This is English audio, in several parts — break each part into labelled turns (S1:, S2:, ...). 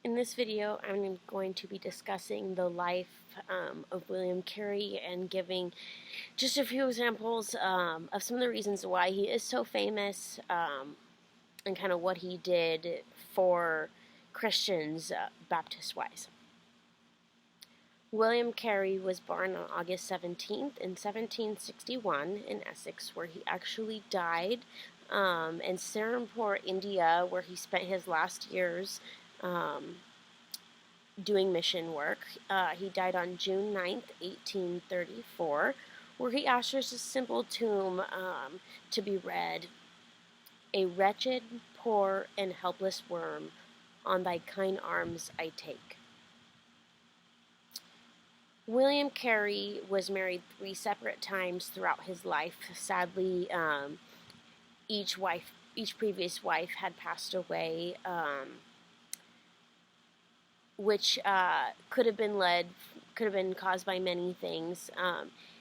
S1: In this video, I'm going to be discussing the life of William Carey and giving just a few examples of some of the reasons why he is so famous and kind of what he did for Christians Baptist-wise. William Carey was born on August 17th in 1761 in Essex, where he actually died, in Serampore, India, where he spent his last years doing mission work. He died on June 9th, 1834, where he ushers a simple tomb to be read, "A wretched, poor, and helpless worm, on thy kind arms I take." William Carey was married 3 separate times throughout his life. Sadly, each previous wife had passed away, which could have been caused by many things.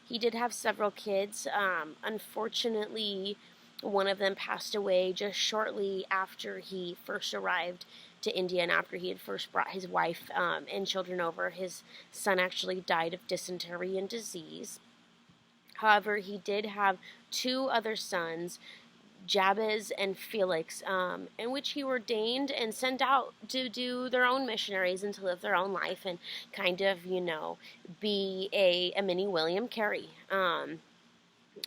S1: He did have several kids. Unfortunately, one of them passed away just shortly after he first arrived to India and after he had first brought his wife and children over. His son actually died of dysentery and disease. However, he did have 2 other sons, Jabez and Felix, in which he ordained and sent out to do their own missionaries and to live their own life and kind of, be a mini William Carey.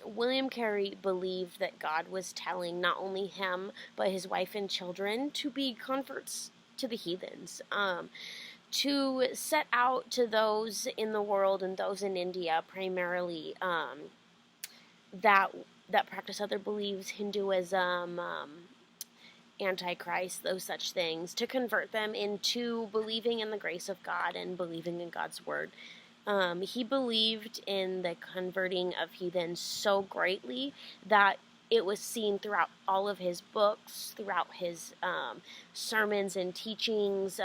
S1: William Carey believed that God was telling not only him, but his wife and children to be converts to the heathens, to set out to those in the world and those in India primarily that practice other beliefs, Hinduism, Antichrist, those such things, to convert them into believing in the grace of God and believing in God's word. He believed in the converting of heathens so greatly that it was seen throughout all of his books, throughout his sermons and teachings.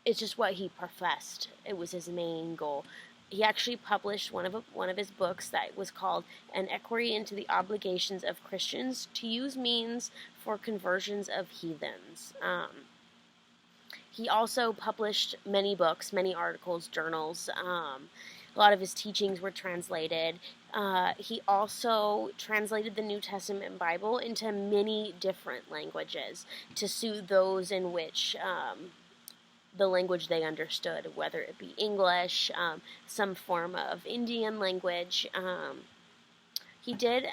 S1: It's just what he professed. It was his main goal. He actually published one of his books that was called "An Inquiry into the Obligations of Christians to Use Means for Conversions of Heathens." He also published many books, many articles, journals. A lot of his teachings were translated. He also translated the New Testament Bible into many different languages to suit those in which the language they understood, whether it be English, some form of Indian language. He did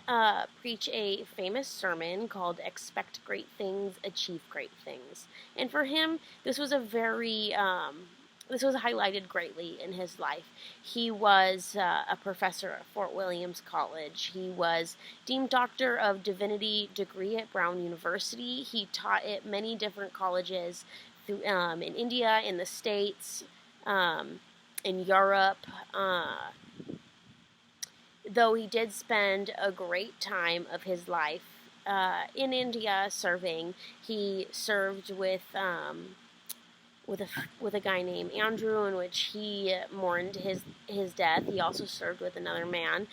S1: preach a famous sermon called "Expect Great Things, Achieve Great Things." And for him, this was this was highlighted greatly in his life. He was a professor at Fort Williams College. He was deemed Doctor of Divinity degree at Brown University. He taught at many different colleges in India, in the States, in Europe, though he did spend a great time of his life in India serving. He served with a guy named Andrew, in which he mourned his death. He also served with another man.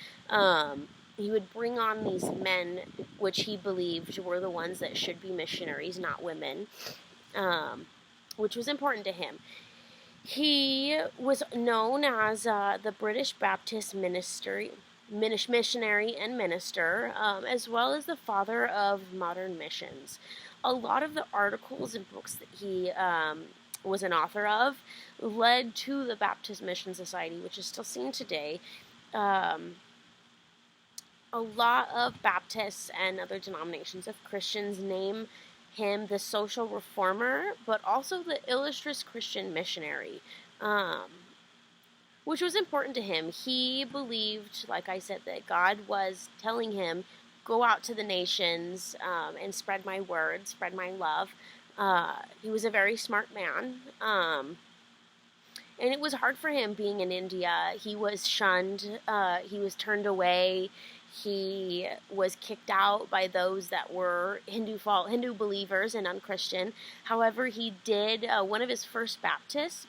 S1: He would bring on these men, which he believed were the ones that should be missionaries, not women, which was important to him. He was known as the British Baptist missionary and minister, as well as the father of modern missions. A lot of the articles and books that he was an author of led to the Baptist Mission Society, which is still seen today. A lot of Baptists and other denominations of Christians name him the social reformer, but also the illustrious Christian missionary, which was important to him. He believed, like I said, that God was telling him, go out to the nations and spread my word, spread my love. He was a very smart man, and it was hard for him being in India. He was shunned. He was turned away. He was kicked out by those that were Hindu believers and unchristian. However, he did, one of his first baptisms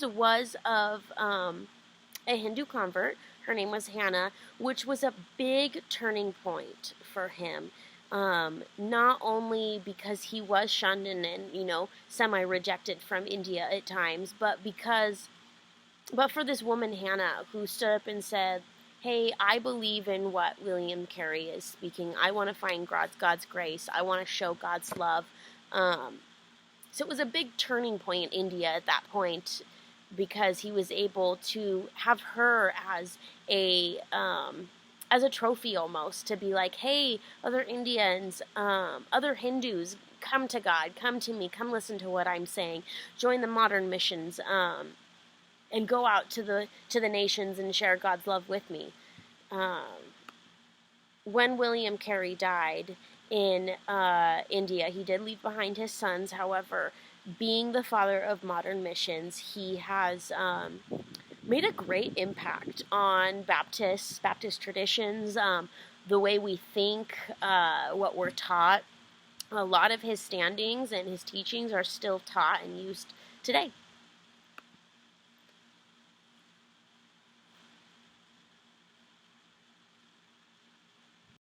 S1: was of a Hindu convert. Her name was Hannah, which was a big turning point for him. not only because he was shunned and semi-rejected from India at times, but for this woman, Hannah, who stood up and said, hey, I believe in what William Carey is speaking. I want to find God's grace. I want to show God's love. So it was a big turning point in India at that point, because he was able to have her as a trophy, almost, to be like, hey, other Indians, other Hindus, come to God, come to me, come listen to what I'm saying, join the modern missions, and go out to the nations and share God's love with me. When William Carey died in India, he did leave behind his sons. However, being the father of modern missions, he has made a great impact on Baptist traditions, the way we think, what we're taught. A lot of his standings and his teachings are still taught and used today.